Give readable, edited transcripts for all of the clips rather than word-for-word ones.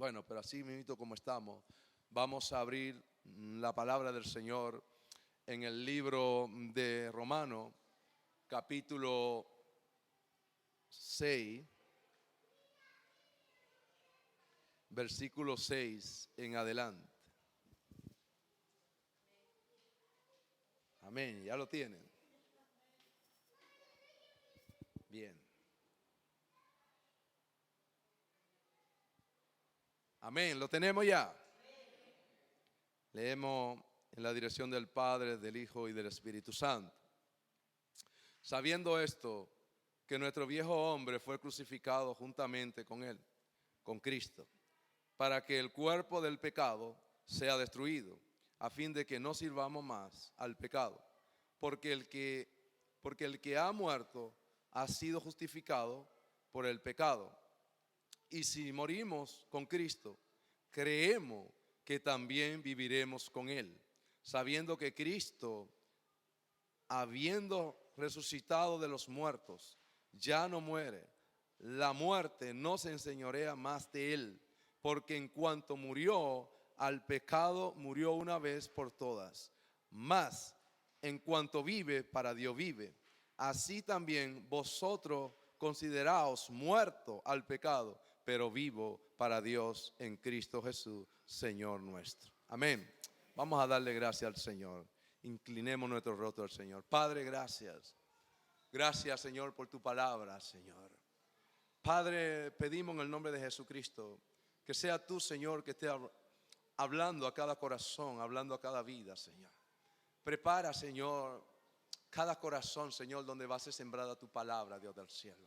Bueno, pero así mismo como estamos, vamos a abrir la palabra del Señor en el libro de Romanos, capítulo 6, versículo 6 en adelante. Amén, ya lo tienen. Bien. Amén, lo tenemos ya. Leemos en la dirección del Padre, del Hijo y del Espíritu Santo. Sabiendo esto, que nuestro viejo hombre fue crucificado juntamente con él, con Cristo, para que el cuerpo del pecado sea destruido, a fin de que no sirvamos más al pecado. Porque el que ha muerto ha sido justificado por el pecado. Y si morimos con Cristo, creemos que también viviremos con Él, sabiendo que Cristo, habiendo resucitado de los muertos, ya no muere. La muerte no se enseñorea más de Él, porque en cuanto murió al pecado, murió una vez por todas. Mas en cuanto vive, para Dios vive. Así también vosotros consideraos muertos al pecado, pero vivo para Dios en Cristo Jesús, Señor nuestro. Amén. Vamos a darle gracias al Señor. Inclinemos nuestro rostro al Señor. Padre, gracias. Gracias, Señor, por tu palabra, Señor. Padre, pedimos en el nombre de Jesucristo que sea tú, Señor, que esté hablando a cada corazón, hablando a cada vida, Señor. Prepara, Señor, cada corazón, Señor, donde va a ser sembrada tu palabra, Dios del cielo.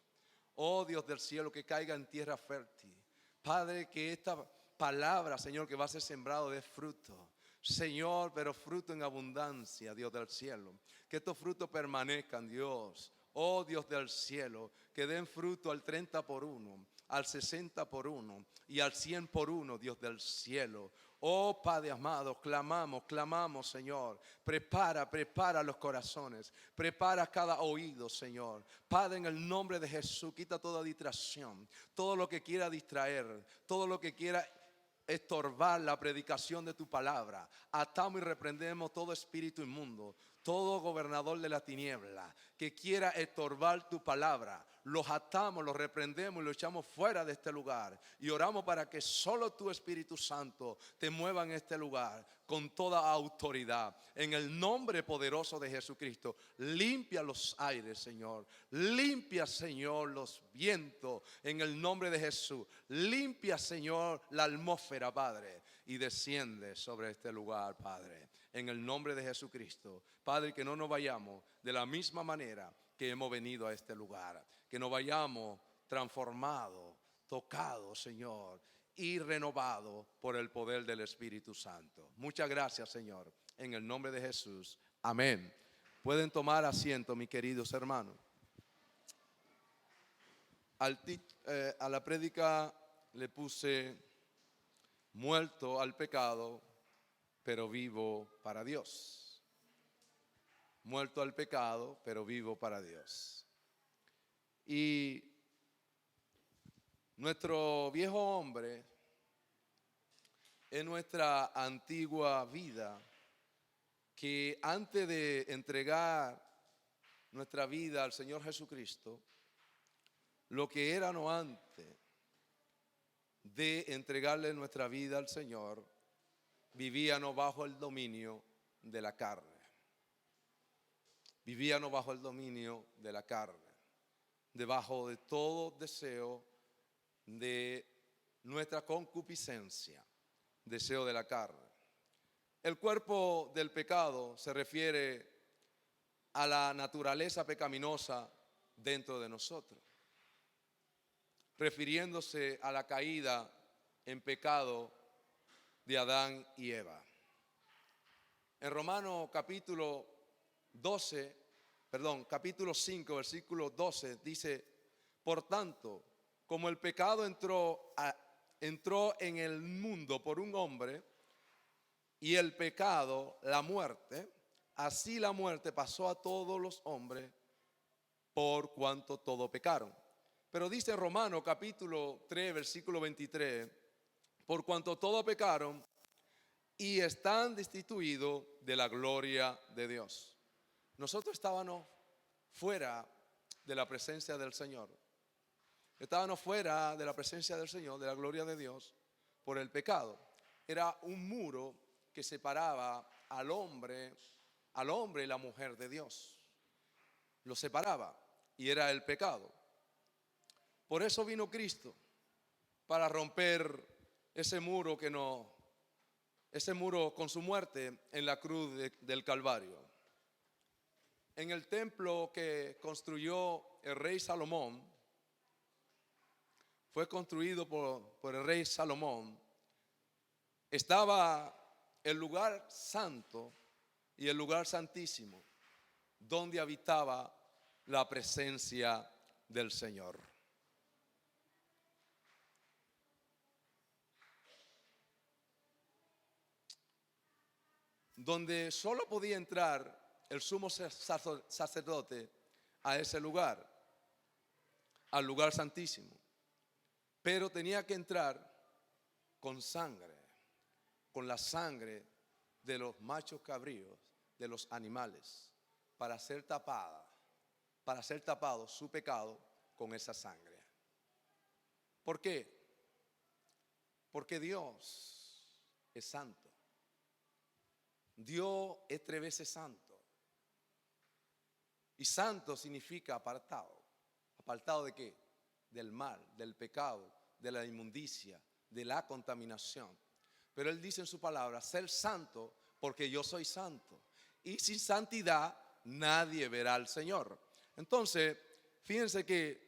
Oh Dios del cielo, que caiga en tierra fértil. Padre, que esta palabra, Señor, que va a ser sembrado de fruto. Señor, pero fruto en abundancia, Dios del cielo. Que estos frutos permanezcan, Dios. Oh Dios del cielo, que den fruto al 30 por 1, al 60 por 1 y al 100 por 1, Dios del cielo. Oh Padre amado, clamamos, Señor. Prepara los corazones. Prepara cada oído, Señor. Padre, en el nombre de Jesús, quita toda distracción. Todo lo que quiera distraer, todo lo que quiera estorbar la predicación de tu palabra. Atamos y reprendemos todo espíritu inmundo, todo gobernador de la tiniebla que quiera estorbar tu palabra. Los atamos, los reprendemos y los echamos fuera de este lugar. Y oramos para que solo tu Espíritu Santo te mueva en este lugar con toda autoridad. En el nombre poderoso de Jesucristo, limpia los aires, Señor. Limpia, Señor, los vientos en el nombre de Jesús. Limpia, Señor, la atmósfera, Padre, y desciende sobre este lugar, Padre. En el nombre de Jesucristo, Padre, que no nos vayamos de la misma manera que hemos venido a este lugar. Que nos vayamos transformados, tocados, Señor, y renovados por el poder del Espíritu Santo. Muchas gracias, Señor. En el nombre de Jesús. Amén. Pueden tomar asiento, mis queridos hermanos. A la prédica le puse muerto al pecado, pero vivo para Dios. Muerto al pecado, pero vivo para Dios. Y nuestro viejo hombre es nuestra antigua vida que antes de entregar nuestra vida al Señor Jesucristo, lo que éramos antes de entregarle nuestra vida al Señor, vivíamos bajo el dominio de la carne. Vivíamos bajo el dominio de la carne, debajo de todo deseo de nuestra concupiscencia, deseo de la carne. El cuerpo del pecado se refiere a la naturaleza pecaminosa dentro de nosotros, refiriéndose a la caída en pecado de Adán y Eva. En Romanos capítulo 5, versículo 12 dice: por tanto, como el pecado entró en el mundo por un hombre, y el pecado, la muerte, así la muerte pasó a todos los hombres por cuanto todos pecaron. Pero dice Romanos capítulo 3, versículo 23: por cuanto todos pecaron y están destituidos de la gloria de Dios. Nosotros estábamos fuera de la presencia del Señor. Estábamos fuera de la presencia del Señor, de la gloria de Dios, por el pecado. Era un muro que separaba al hombre y la mujer de Dios. Lo separaba y era el pecado. Por eso vino Cristo, para romper ese muro ese muro con su muerte en la cruz del Calvario. En el templo que construyó el rey Salomón, fue construido por el rey Salomón, estaba el lugar santo y el lugar santísimo, donde habitaba la presencia del Señor. Donde solo podía entrar el sumo sacerdote a ese lugar, al lugar santísimo. Pero tenía que entrar con sangre, con la sangre de los machos cabríos, de los animales, para ser tapado su pecado con esa sangre. ¿Por qué? Porque Dios es santo. Dios es 3 veces santo. Y santo significa apartado. ¿Apartado de qué? Del mal, del pecado, de la inmundicia, de la contaminación. Pero Él dice en su palabra, ser santo porque yo soy santo. Y sin santidad nadie verá al Señor. Entonces, fíjense que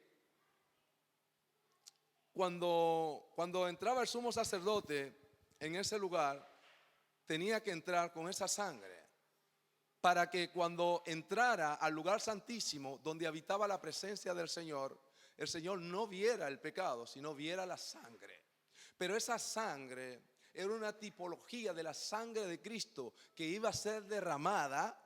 cuando entraba el sumo sacerdote en ese lugar, tenía que entrar con esa sangre, para que cuando entrara al lugar santísimo, donde habitaba la presencia del Señor, el Señor no viera el pecado, sino viera la sangre. Pero esa sangre era una tipología de la sangre de Cristo que iba a ser derramada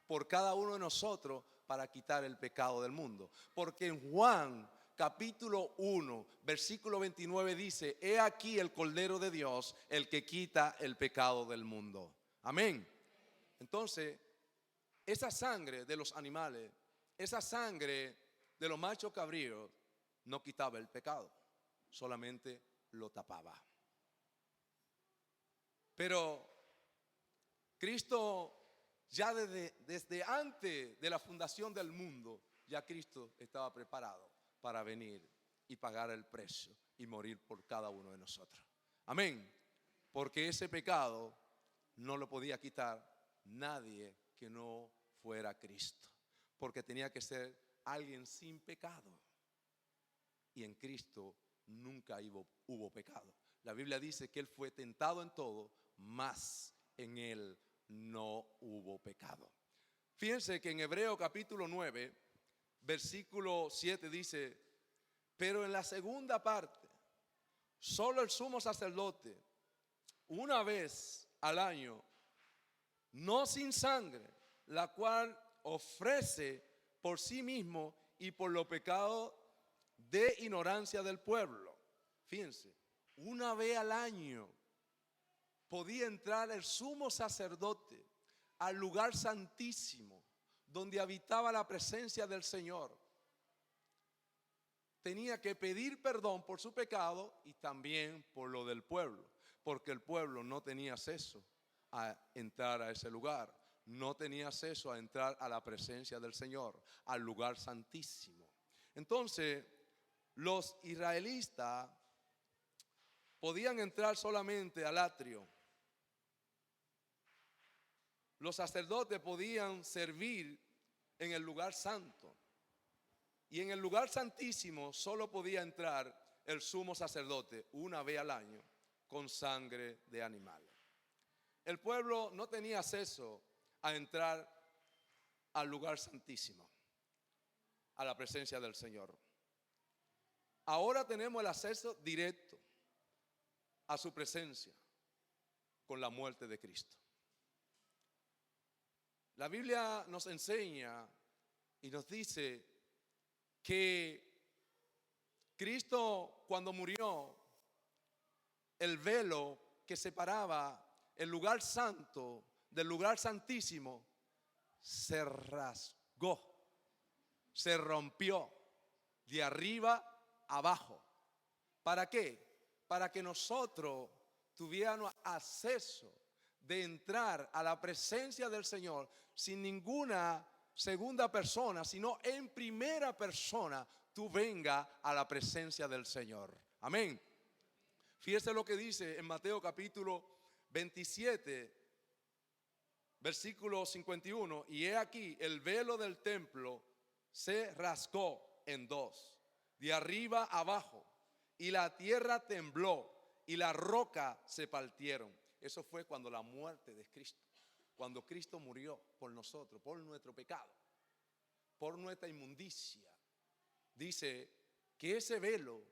por cada uno de nosotros para quitar el pecado del mundo. Porque en Juan capítulo 1, versículo 29 dice, he aquí el Cordero de Dios, el que quita el pecado del mundo. Amén. Entonces, esa sangre de los animales, esa sangre de los machos cabríos, no quitaba el pecado, solamente lo tapaba. Pero Cristo, ya desde antes de la fundación del mundo, ya Cristo estaba preparado para venir y pagar el precio y morir por cada uno de nosotros. Amén. Porque ese pecado no lo podía quitar nadie que no fuera Cristo. Porque tenía que ser alguien sin pecado. Y en Cristo nunca hubo pecado. La Biblia dice que Él fue tentado en todo, mas en Él no hubo pecado. Fíjense que en Hebreo capítulo 9, versículo 7 dice, pero en la segunda parte, solo el sumo sacerdote, una vez al año, no sin sangre, la cual ofrece por sí mismo y por los pecados de ignorancia del pueblo. Fíjense, una vez al año podía entrar el sumo sacerdote al lugar santísimo donde habitaba la presencia del Señor. Tenía que pedir perdón por su pecado y también por lo del pueblo, porque el pueblo no tenía acceso a entrar a ese lugar, no tenía acceso a entrar a la presencia del Señor, al lugar santísimo. Entonces, los israelitas podían entrar solamente al atrio. Los sacerdotes podían servir en el lugar santo. Y en el lugar santísimo solo podía entrar el sumo sacerdote una vez al año con sangre de animal. El pueblo no tenía acceso a entrar al lugar santísimo, a la presencia del Señor. Ahora tenemos el acceso directo a su presencia con la muerte de Cristo. La Biblia nos enseña y nos dice que Cristo, cuando murió, el velo que separaba el lugar santo del lugar santísimo se rasgó, se rompió de arriba abajo. ¿Para qué? Para que nosotros tuviéramos acceso de entrar a la presencia del Señor sin ninguna segunda persona, sino en primera persona tú vengas a la presencia del Señor. Amén. Fíjese lo que dice en Mateo capítulo 27, versículo 51. Y he aquí, el velo del templo se rasgó en dos, de arriba abajo, y la tierra tembló y la roca se partieron. Eso fue cuando la muerte de Cristo, cuando Cristo murió por nosotros, por nuestro pecado, por nuestra inmundicia. Dice que ese velo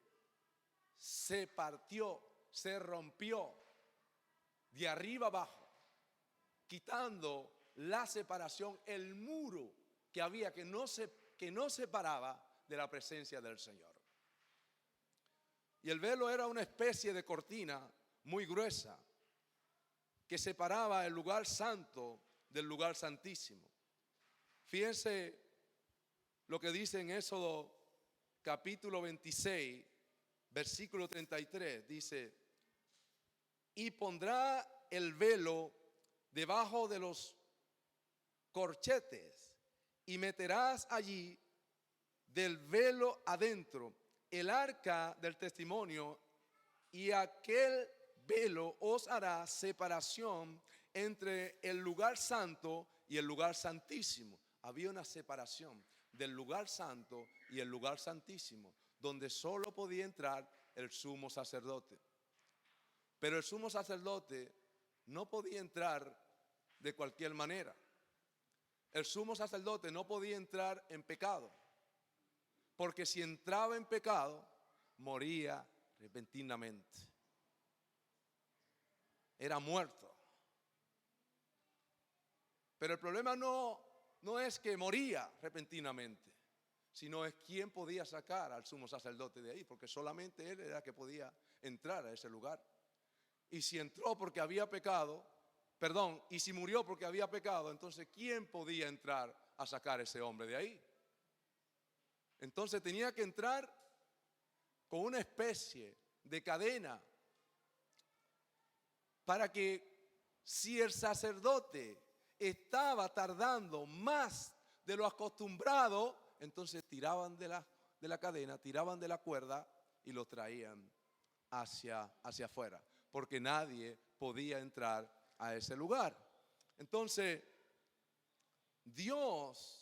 se partió, se rompió de arriba abajo, quitando la separación, el muro que había que no separaba de la presencia del Señor. Y el velo era una especie de cortina muy gruesa que separaba el lugar santo del lugar santísimo. Fíjense lo que dice en Éxodo capítulo 26, versículo 33. Dice: y pondrá el velo debajo de los corchetes y meterás allí del velo adentro el arca del testimonio, y aquel velo os hará separación entre el lugar santo y el lugar santísimo. Había una separación del lugar santo y el lugar santísimo, donde solo podía entrar el sumo sacerdote. Pero el sumo sacerdote no podía entrar de cualquier manera. El sumo sacerdote no podía entrar en pecado, porque si entraba en pecado, moría repentinamente. Era muerto. Pero el problema no es que moría repentinamente, sino es quién podía sacar al sumo sacerdote de ahí, porque solamente él era el que podía entrar a ese lugar. Y si entró porque había pecado, y si murió porque había pecado, entonces ¿quién podía entrar a sacar a ese hombre de ahí? Entonces tenía que entrar con una especie de cadena para que si el sacerdote estaba tardando más de lo acostumbrado, entonces tiraban de la cadena, tiraban de la cuerda y lo traían hacia afuera, porque nadie podía entrar a ese lugar. Entonces, Dios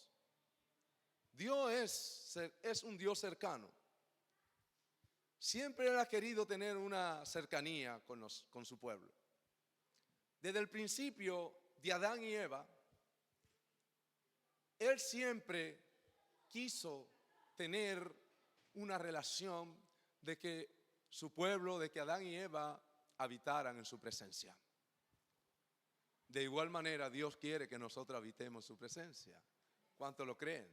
es un Dios cercano. Siempre Él ha querido tener una cercanía con su pueblo. Desde el principio de Adán y Eva, Él siempre quiso tener una relación de que su pueblo, de que Adán y Eva habitaran en su presencia. De igual manera, Dios quiere que nosotros habitemos su presencia. ¿Cuántos lo creen?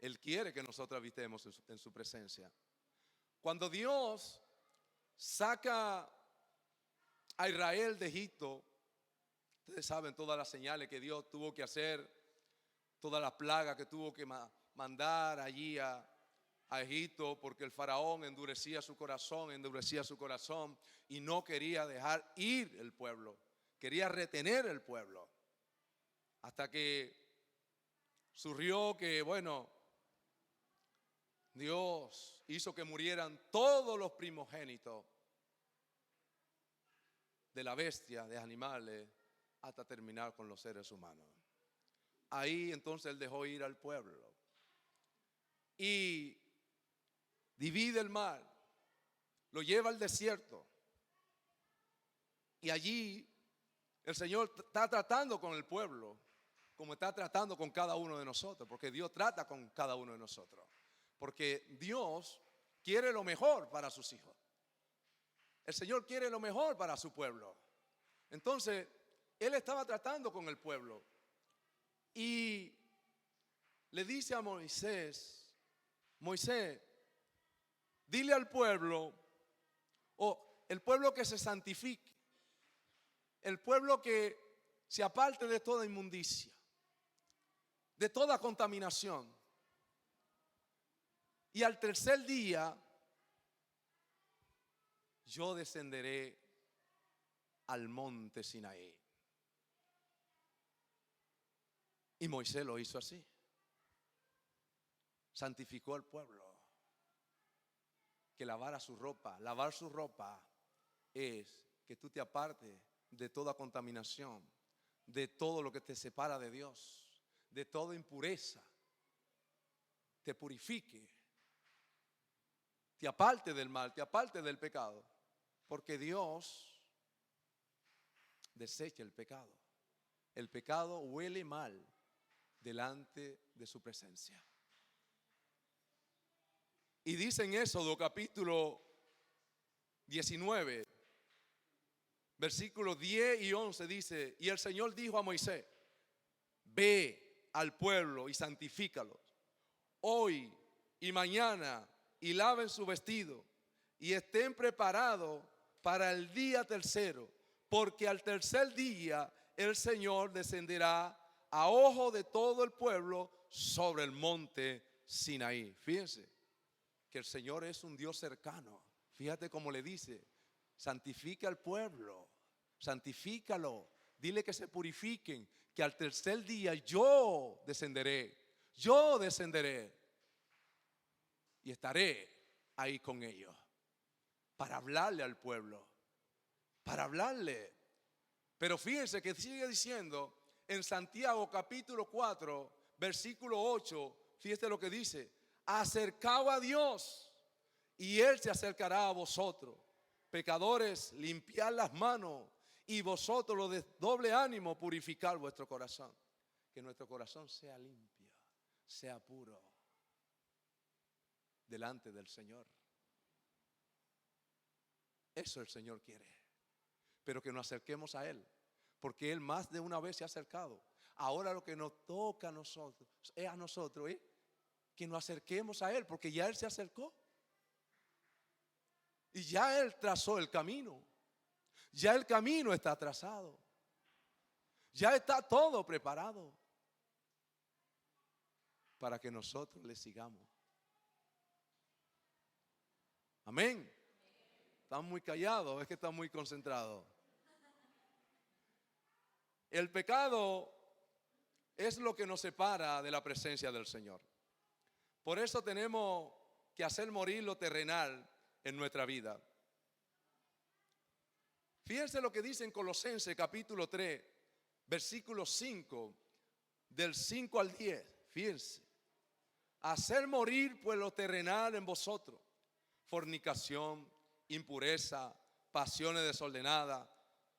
Él quiere que nosotros habitemos en su presencia. Cuando Dios saca a Israel de Egipto, ustedes saben todas las señales que Dios tuvo que hacer, todas las plagas que tuvo que mandar allí a Egipto, porque el faraón endurecía su corazón y no quería dejar ir el pueblo, quería retener el pueblo, hasta que surgió que, Dios hizo que murieran todos los primogénitos de la bestia, de animales, hasta terminar con los seres humanos. Ahí entonces Él dejó ir al pueblo y divide el mar, lo lleva al desierto, y allí el Señor está tratando con el pueblo como está tratando con cada uno de nosotros, porque Dios trata con cada uno de nosotros, porque Dios quiere lo mejor para sus hijos. El Señor quiere lo mejor para su pueblo. Entonces Él estaba tratando con el pueblo y le dice a Moisés, dile al pueblo, el pueblo que se santifique, el pueblo que se aparte de toda inmundicia, de toda contaminación. Y al tercer día yo descenderé al monte Sinaí. Y Moisés lo hizo así. Santificó al pueblo. Que lavara su ropa. Lavar su ropa es que tú te apartes de toda contaminación, de todo lo que te separa de Dios, de toda impureza. Te purifique, te aparte del mal, te aparte del pecado, porque Dios desecha el pecado. El pecado huele mal delante de su presencia. Y dice en Éxodo capítulo 19, versículos 10 y 11, dice: y el Señor dijo a Moisés: ve al pueblo y santifícalos hoy y mañana, y laven su vestido y estén preparados para el día tercero, porque al tercer día el Señor descenderá a ojo de todo el pueblo sobre el monte Sinaí. Fíjense que el Señor es un Dios cercano. Fíjate cómo le dice: santifica al pueblo, santifícalo, dile que se purifiquen, que al tercer día yo descenderé y estaré ahí con ellos para hablarle al pueblo, para hablarle. Pero fíjense que sigue diciendo en Santiago capítulo 4 versículo 8, fíjate lo que dice: acercaos a Dios y Él se acercará a vosotros. Pecadores, limpiad las manos, y vosotros los de doble ánimo, purificad vuestro corazón. Que nuestro corazón sea limpio, sea puro delante del Señor. Eso el Señor quiere. Pero que nos acerquemos a Él, porque Él más de una vez se ha acercado. Ahora lo que nos toca a nosotros es que nos acerquemos a Él, porque ya Él se acercó. Y ya Él trazó el camino. Ya el camino está trazado. Ya está todo preparado para que nosotros le sigamos. Amén. Están muy callados, es que están muy concentrados. El pecado es lo que nos separa de la presencia del Señor. Por eso tenemos que hacer morir lo terrenal en nuestra vida. Fíjense lo que dice en Colosenses capítulo 3, versículo 5, del 5 al 10. Fíjense: hacer morir pues lo terrenal en vosotros: fornicación, impureza, pasiones desordenadas,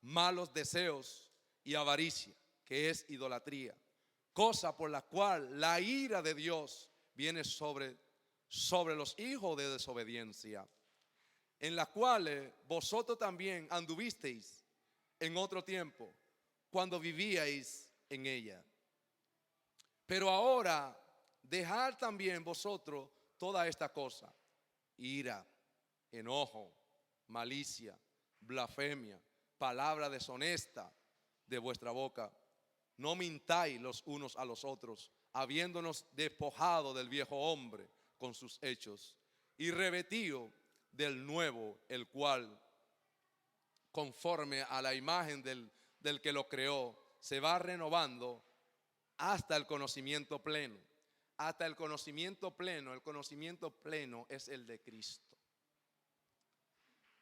malos deseos y avaricia, que es idolatría, cosa por la cual la ira de Dios viene sobre los hijos de desobediencia, en las cuales vosotros también anduvisteis en otro tiempo, cuando vivíais en ella. Pero ahora dejad también vosotros toda esta cosa: ira, enojo, malicia, blasfemia, palabra deshonesta de vuestra boca. No mintáis los unos a los otros, habiéndonos despojado del viejo hombre con sus hechos, y revestido del nuevo, el cual, conforme a la imagen del que lo creó, se va renovando hasta el conocimiento pleno. Hasta el conocimiento pleno. El conocimiento pleno es el de Cristo.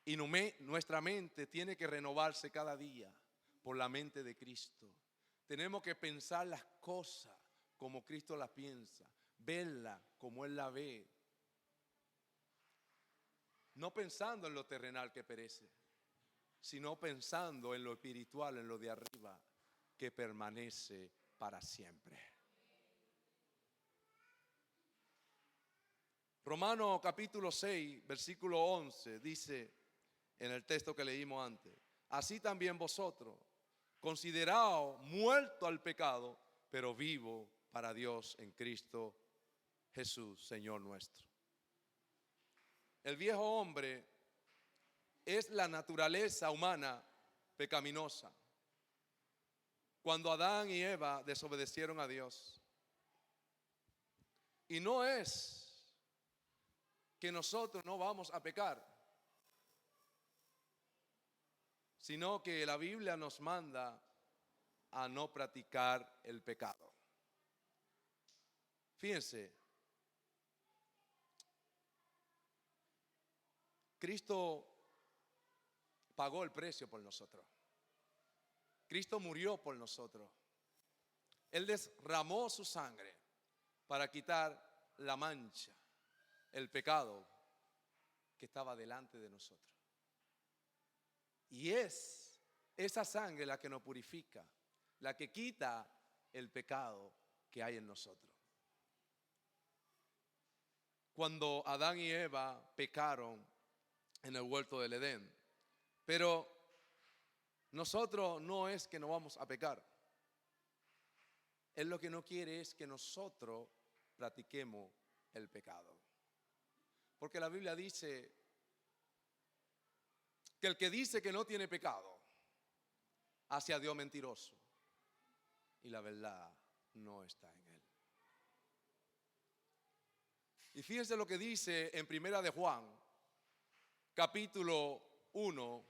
Y nuestra mente tiene que renovarse cada día por la mente de Cristo. Tenemos que pensar las cosas como Cristo las piensa, verla como Él la ve. No pensando en lo terrenal que perece, sino pensando en lo espiritual, en lo de arriba, que permanece para siempre. Romanos capítulo 6, versículo 11 dice en el texto que leímos antes: así también vosotros, consideraos muertos al pecado, pero vivos para Dios en Cristo Jesús, Señor nuestro. El viejo hombre es la naturaleza humana pecaminosa. Cuando Adán y Eva desobedecieron a Dios. Y no es que nosotros no vamos a pecar, sino que la Biblia nos manda a no practicar el pecado. Fíjense, Cristo pagó el precio por nosotros. Cristo murió por nosotros. Él derramó su sangre para quitar la mancha, el pecado que estaba delante de nosotros. Y es esa sangre la que nos purifica, la que quita el pecado que hay en nosotros. Cuando Adán y Eva pecaron en el huerto del Edén, pero nosotros no es que no vamos a pecar. Él lo que no quiere es que nosotros practiquemos el pecado. Porque la Biblia dice que el que dice que no tiene pecado hace a Dios mentiroso y la verdad no está en él. Y fíjense lo que dice en Primera de Juan, capítulo 2,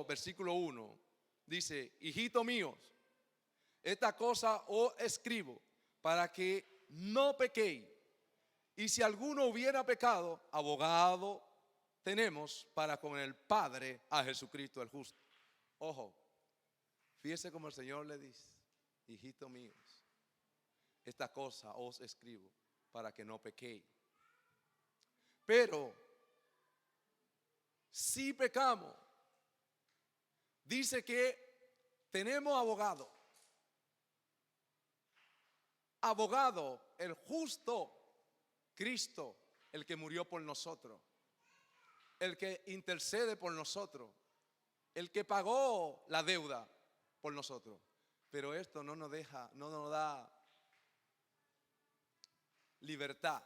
versículo 1. Dice: hijitos míos, esta cosa os escribo para que no pequéis. Y si alguno hubiera pecado, abogado tenemos para con el Padre a Jesucristo el justo. Ojo, fíjese como el Señor le dice: hijitos míos, esta cosa os escribo para que no pequéis. Pero si pecamos, dice que tenemos abogado. Abogado, el justo, Cristo, el que murió por nosotros, el que intercede por nosotros, el que pagó la deuda por nosotros. Pero esto no nos da libertad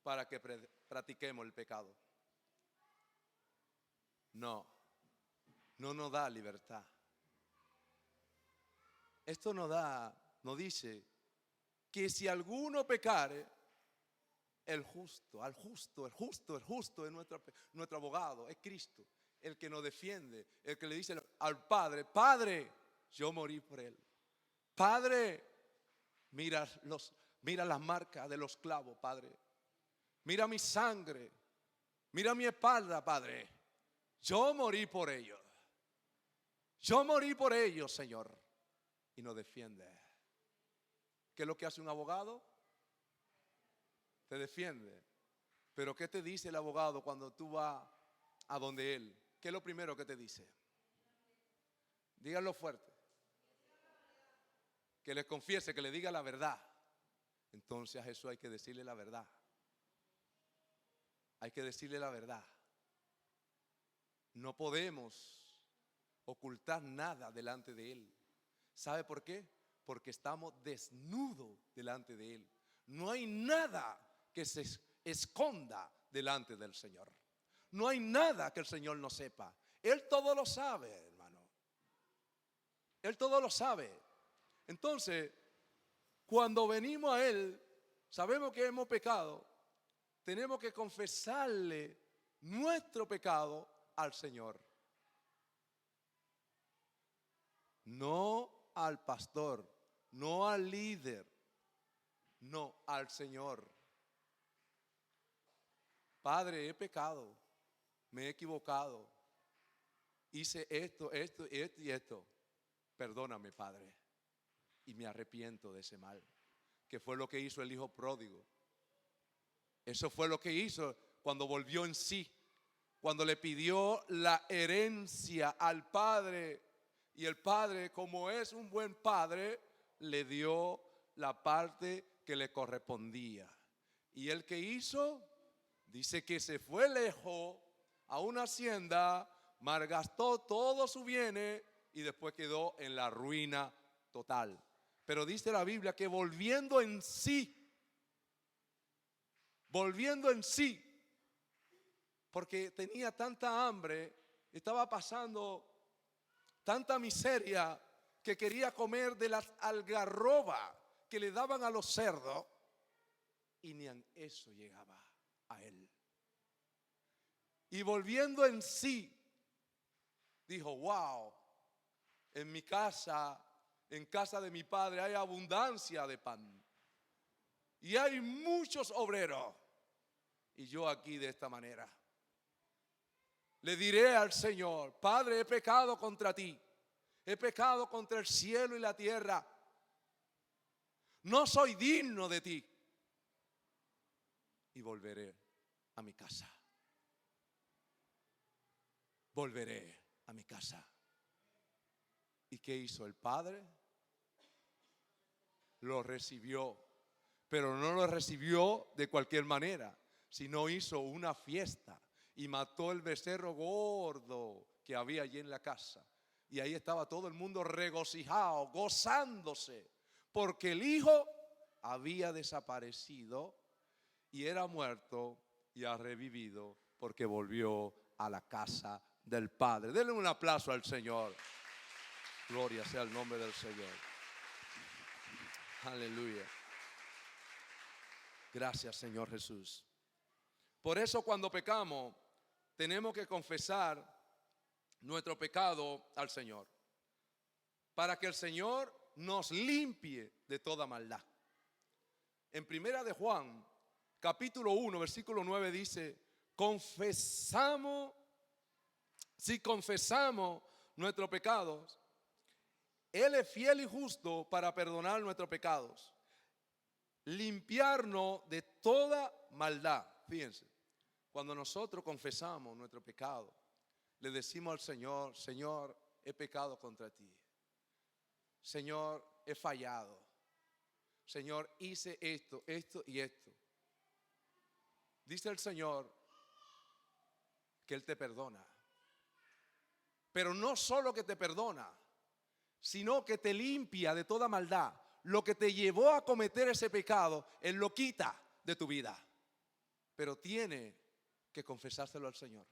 para que practiquemos el pecado. No nos da libertad. Esto nos dice que si alguno pecare, el justo es nuestro abogado, es Cristo, el que nos defiende, el que le dice al Padre: Padre, yo morí por él. Padre, mira las marcas de los clavos, Padre. Mira mi sangre, mira mi espalda, Padre. Yo morí por ellos. Yo morí por ellos, Señor. Y nos defiende. ¿Qué es lo que hace un abogado? Te defiende. Pero ¿qué te dice el abogado cuando tú vas a donde él? ¿Qué es lo primero que te dice? Díganlo fuerte. Que le confiese, que le diga la verdad. Entonces a Jesús hay que decirle la verdad. Hay que decirle la verdad. No podemos ocultar nada delante de él. ¿Sabe por qué? Porque estamos desnudos delante de él. No hay nada que se esconda delante del Señor. No hay nada que el Señor no sepa. Él todo lo sabe, hermano. Él todo lo sabe. Entonces, cuando venimos a Él, sabemos que hemos pecado. Tenemos que confesarle nuestro pecado al Señor. No al pastor, no al líder, no al Señor. Padre, he pecado, me he equivocado, hice esto y esto. Perdóname, Padre, y me arrepiento de ese mal, que fue lo que hizo el hijo pródigo. Eso fue lo que hizo cuando volvió en sí, cuando le pidió la herencia al padre. Y el padre, como es un buen padre, le dio la parte que le correspondía. ¿Y él qué hizo? Dice que se fue lejos a una hacienda, malgastó todo su bienes y después quedó en la ruina total. Pero dice la Biblia que volviendo en sí, porque tenía tanta hambre, estaba pasando tanta miseria que quería comer de las algarrobas que le daban a los cerdos y ni en eso llegaba a él. Y volviendo en sí, dijo: wow, en mi casa, en casa de mi padre hay abundancia de pan y hay muchos obreros, y yo aquí de esta manera. Le diré al Señor: Padre, he pecado contra ti, he pecado contra el cielo y la tierra, no soy digno de ti, y volveré a mi casa. Volveré a mi casa. ¿Y qué hizo el Padre? Lo recibió, pero no lo recibió de cualquier manera, sino hizo una fiesta y mató el becerro gordo que había allí en la casa. Y ahí estaba todo el mundo regocijado, gozándose, porque el hijo había desaparecido y era muerto y ha revivido porque volvió a la casa del Padre. Denle un aplauso al Señor. Gloria sea el nombre del Señor. Aleluya. Gracias, Señor Jesús. Por eso cuando pecamos tenemos que confesar nuestro pecado al Señor, para que el Señor nos limpie de toda maldad. En primera de Juan, capítulo 1, versículo 9 dice: si confesamos nuestros pecados, Él es fiel y justo para perdonar nuestros pecados, limpiarnos de toda maldad. Fíjense, cuando nosotros confesamos nuestro pecado, le decimos al Señor: Señor, he pecado contra ti. Señor, he fallado. Señor, hice esto, esto y esto. Dice el Señor que Él te perdona. Pero no solo que te perdona, sino que te limpia de toda maldad. Lo que te llevó a cometer ese pecado, Él lo quita de tu vida. Pero tiene que confesárselo al Señor.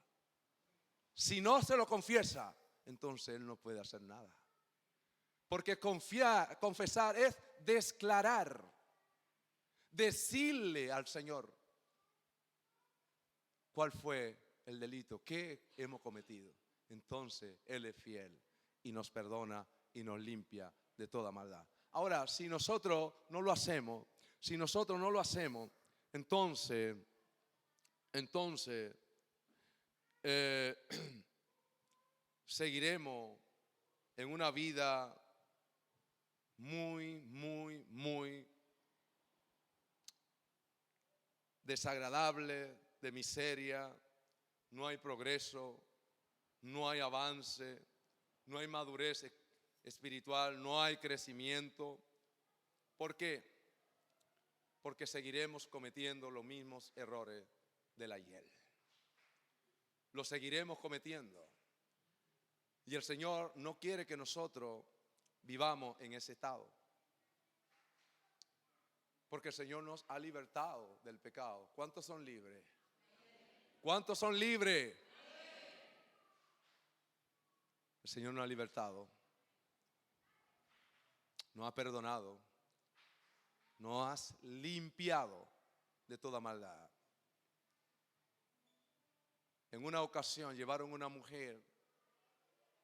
Si no se lo confiesa, entonces Él no puede hacer nada. Porque confesar es declarar, decirle al Señor cuál fue el delito que hemos cometido. Entonces Él es fiel y nos perdona y nos limpia de toda maldad. Ahora, si nosotros no lo hacemos, entonces seguiremos en una vida muy desagradable, de miseria. No hay progreso, no hay avance, no hay madurez espiritual, no hay crecimiento. ¿Por qué? Porque seguiremos cometiendo los mismos errores del ayer. Los seguiremos cometiendo. Y el Señor no quiere que nosotros vivamos en ese estado. Porque el Señor nos ha libertado del pecado. ¿Cuántos son libres? ¿Cuántos son libres? El Señor nos ha libertado, nos ha perdonado, nos has limpiado de toda maldad. En una ocasión llevaron una mujer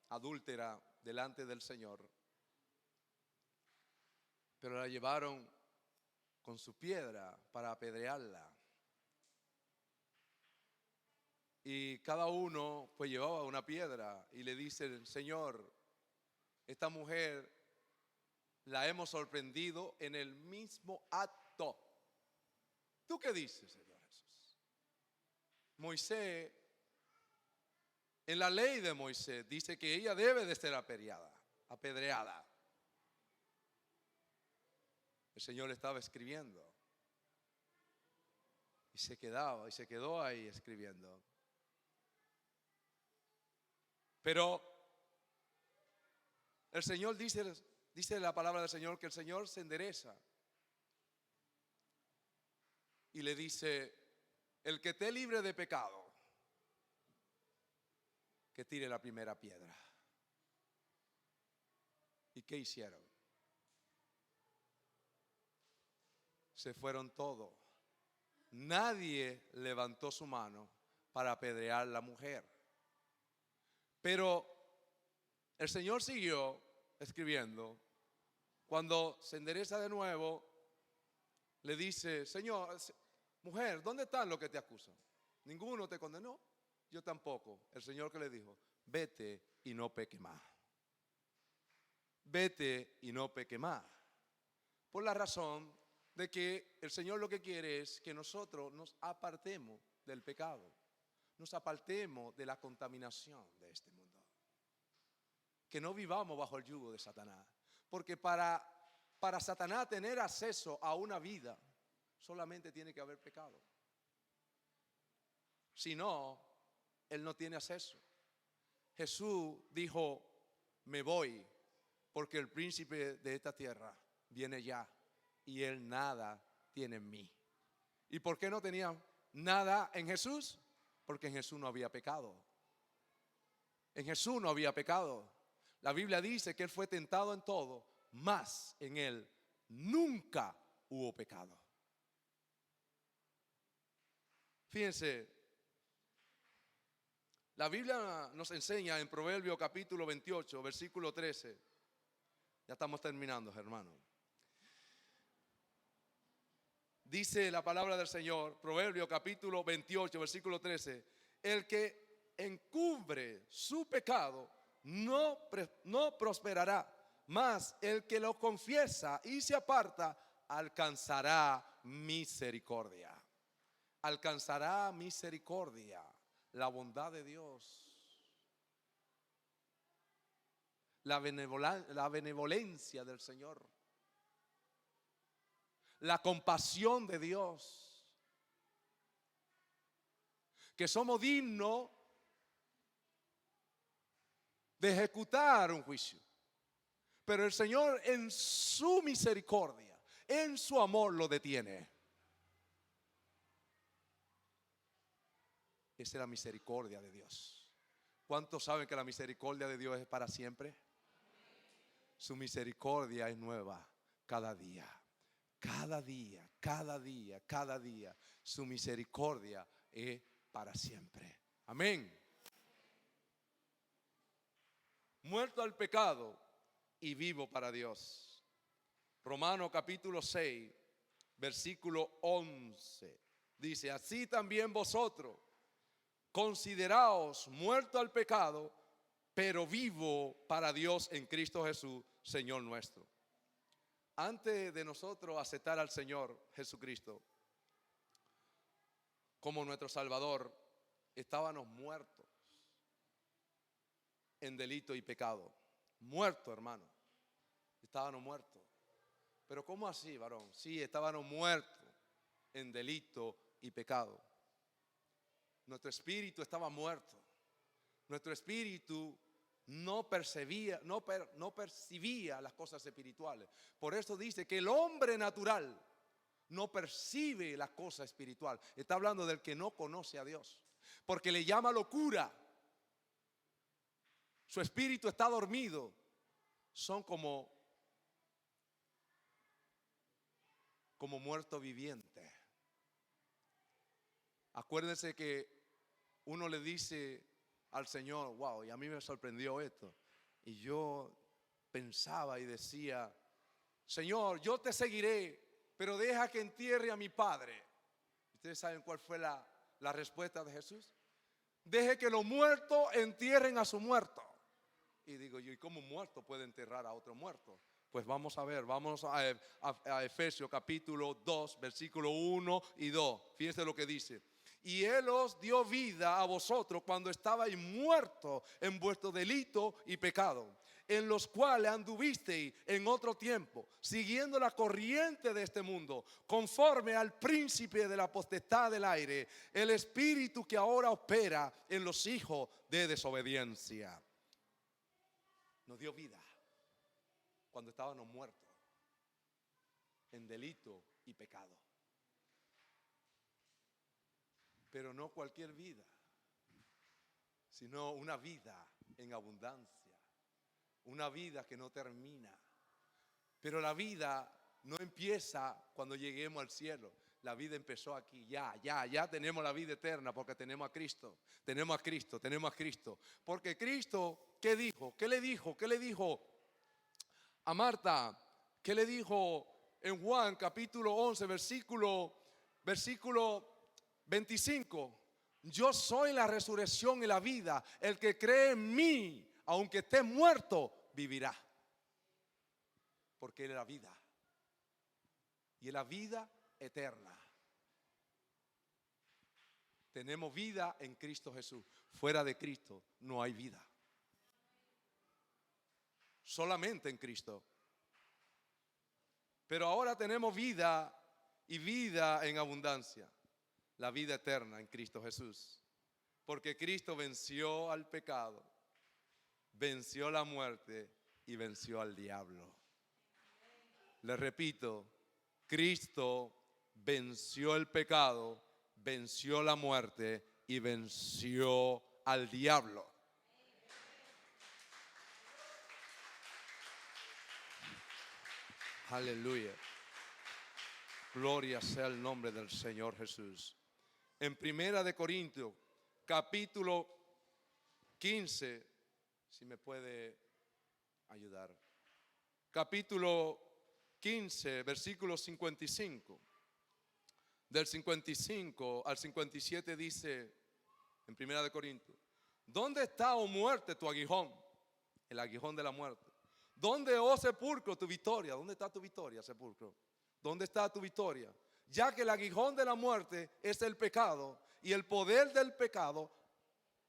adúltera delante del Señor, pero la llevaron con su piedra para apedrearla. Y cada uno pues llevaba una piedra y le dicen: Señor, esta mujer la hemos sorprendido en el mismo acto. ¿Tú qué dices, Señor Jesús? Moisés, en la ley de Moisés, dice que ella debe de ser apedreada. El Señor estaba escribiendo y se quedó ahí escribiendo. Pero el Señor dice la palabra del Señor que el Señor se endereza y le dice: el que esté libre de pecado, que tire la primera piedra. ¿Y qué hicieron? Se fueron todos. Nadie levantó su mano para apedrear a la mujer. Pero el Señor siguió escribiendo. Cuando se endereza de nuevo, le dice: Señor, mujer, ¿dónde están los que te acusan? ¿Ninguno te condenó? Yo tampoco. El Señor que le dijo: vete y no peque más. Vete y no peque más. Por la razón de que el Señor lo que quiere es que nosotros nos apartemos del pecado, nos apartemos de la contaminación de este mundo, que no vivamos bajo el yugo de Satanás, porque para Satanás tener acceso a una vida solamente tiene que haber pecado. Si no, él no tiene acceso. Jesús dijo: me voy porque el príncipe de esta tierra viene ya y él nada tiene en mí. ¿Y por qué no tenía nada en Jesús? Porque en Jesús no había pecado. En Jesús no había pecado. La Biblia dice que él fue tentado en todo, mas en él nunca hubo pecado. Fíjense, la Biblia nos enseña en Proverbios capítulo 28, versículo 13. Ya estamos terminando, hermano. Dice la palabra del Señor, Proverbios capítulo 28, versículo 13: el que encubre su pecado no prosperará, mas el que lo confiesa y se aparta alcanzará misericordia. Alcanzará misericordia, la bondad de Dios, la benevolencia del Señor, la compasión de Dios, que somos dignos de ejecutar un juicio, pero el Señor en su misericordia, en su amor lo detiene. Esa es la misericordia de Dios. ¿Cuántos saben que la misericordia de Dios es para siempre? Su misericordia es nueva cada día. Cada día, cada día, cada día. Su misericordia es para siempre. Amén. Muerto al pecado y vivo para Dios. Romanos capítulo 6, versículo 11. Dice: así también vosotros, consideraos muerto al pecado, pero vivo para Dios en Cristo Jesús, Señor nuestro. Antes de nosotros aceptar al Señor Jesucristo como nuestro Salvador, estábamos muertos en delito y pecado. Muertos, hermano. Estábamos muertos. Pero ¿cómo así, varón? Sí, estábamos muertos en delito y pecado. Nuestro espíritu estaba muerto. Nuestro espíritu no percibía las cosas espirituales. Por eso dice que el hombre natural no percibe la cosa espiritual. Está hablando del que no conoce a Dios, porque le llama locura. Su espíritu está dormido. Son como muertos vivientes. Acuérdense que uno le dice al Señor: wow, y a mí me sorprendió esto. Y yo pensaba y decía: Señor, yo te seguiré, pero deja que entierre a mi padre. ¿Ustedes saben cuál fue la respuesta de Jesús? Deje que los muertos entierren a su muerto. Y digo yo: ¿y cómo un muerto puede enterrar a otro muerto? Pues vamos a ver, vamos a Efesios capítulo 2, versículo 1 y 2. Fíjense lo que dice: y Él os dio vida a vosotros cuando estabais muertos en vuestro delito y pecado, en los cuales anduvisteis en otro tiempo, siguiendo la corriente de este mundo, conforme al príncipe de la potestad del aire, el espíritu que ahora opera en los hijos de desobediencia. Nos dio vida cuando estábamos muertos en delito y pecado. Pero no cualquier vida, sino una vida en abundancia, una vida que no termina. Pero la vida no empieza cuando lleguemos al cielo. La vida empezó aquí, ya tenemos la vida eterna porque tenemos a Cristo, tenemos a Cristo, tenemos a Cristo. Porque Cristo, ¿qué dijo? ¿Qué le dijo? ¿Qué le dijo a Marta? ¿Qué le dijo en Juan capítulo 11, versículo 25? Yo soy la resurrección y la vida. El que cree en mí, aunque esté muerto, vivirá. Porque Él es la vida. Y es la vida eterna. Tenemos vida en Cristo Jesús. Fuera de Cristo no hay vida. Solamente en Cristo. Pero ahora tenemos vida y vida en abundancia. La vida eterna en Cristo Jesús. Porque Cristo venció al pecado, venció la muerte y venció al diablo. Le repito, Cristo venció el pecado, venció la muerte y venció al diablo. Aleluya. Gloria sea el nombre del Señor Jesús. En Primera de Corintios, capítulo 15, si me puede ayudar. Capítulo 15, versículo 55. Del 55 al 57 dice, en Primera de Corintios, ¿dónde está, oh muerte, tu aguijón? El aguijón de la muerte. ¿Dónde, oh sepulcro, tu victoria? ¿Dónde está tu victoria, sepulcro? ¿Dónde está tu victoria? Ya que el aguijón de la muerte es el pecado y el poder del pecado,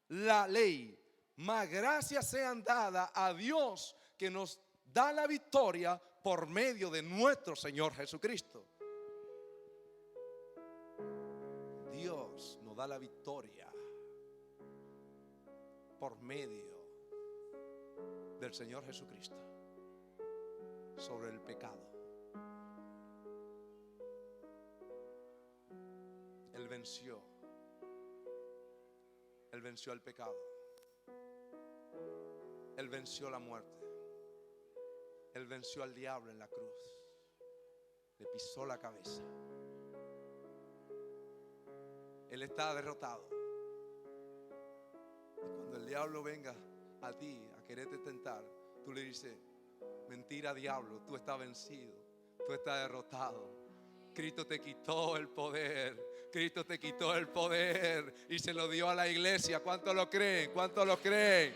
la ley. Mas gracias sean dadas a Dios que nos da la victoria por medio de nuestro Señor Jesucristo. Dios nos da la victoria por medio del Señor Jesucristo sobre el pecado. Él venció el pecado. Él venció la muerte. Él venció al diablo en la cruz. Le pisó la cabeza. Él está derrotado. Y cuando el diablo venga a ti a quererte tentar, tú le dices, mentira, diablo, tú estás vencido, tú estás derrotado. Cristo te quitó el poder. Cristo te quitó el poder y se lo dio a la iglesia. ¿Cuántos lo creen? ¿Cuántos lo creen?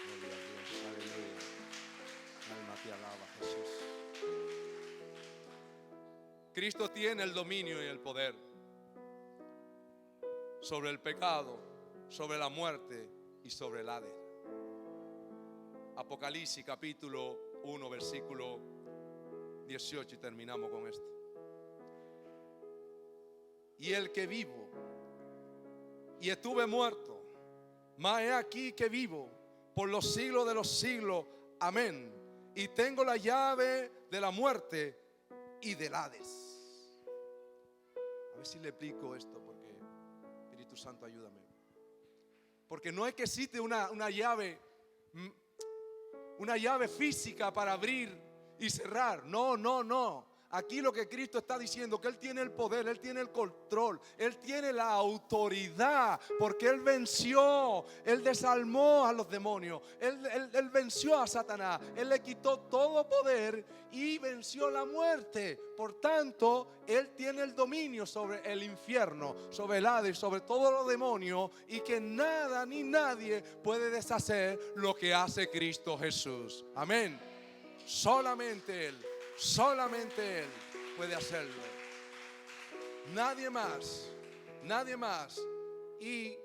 Gloria a Dios, aleluya. Alma te alaba, Jesús. Cristo tiene el dominio y el poder sobre el pecado, sobre la muerte y sobre el Hades. Apocalipsis capítulo 1, versículo 18, y terminamos con esto. Y el que vivo y estuve muerto, mas he aquí que vivo por los siglos de los siglos, amén, y tengo la llave de la muerte y del Hades. A ver si le explico esto, porque Espíritu Santo, ayúdame. Porque no es que existe una llave física para abrir y cerrar. No. Aquí lo que Cristo está diciendo, que Él tiene el poder, Él tiene el control, Él tiene la autoridad, porque Él venció, Él desarmó a los demonios, Él venció a Satanás, Él le quitó todo poder y venció la muerte. Por tanto, Él tiene el dominio sobre el infierno, sobre el Hades, sobre todos los demonios, y que nada ni nadie puede deshacer lo que hace Cristo Jesús. Amén. Solamente Él puede hacerlo. Nadie más. Y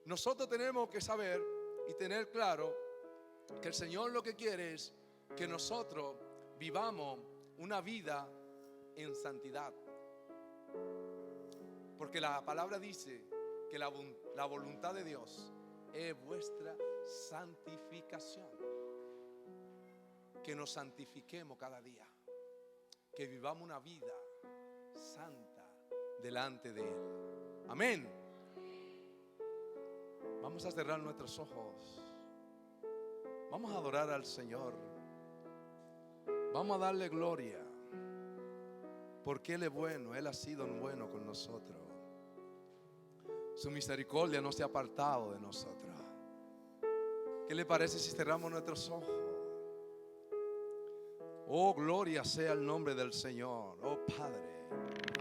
nosotros tenemos que saber y tener claro que el Señor lo que quiere es que nosotros vivamos una vida en santidad. Porque la palabra dice que la voluntad de Dios es vuestra santificación. Que nos santifiquemos cada día, que vivamos una vida santa delante de Él. Amén. Vamos a cerrar nuestros ojos. Vamos a adorar al Señor. Vamos a darle gloria. Porque Él es bueno, Él ha sido bueno con nosotros. Su misericordia no se ha apartado de nosotros. ¿Qué le parece si cerramos nuestros ojos? Oh, gloria sea el nombre del Señor. Oh, Padre.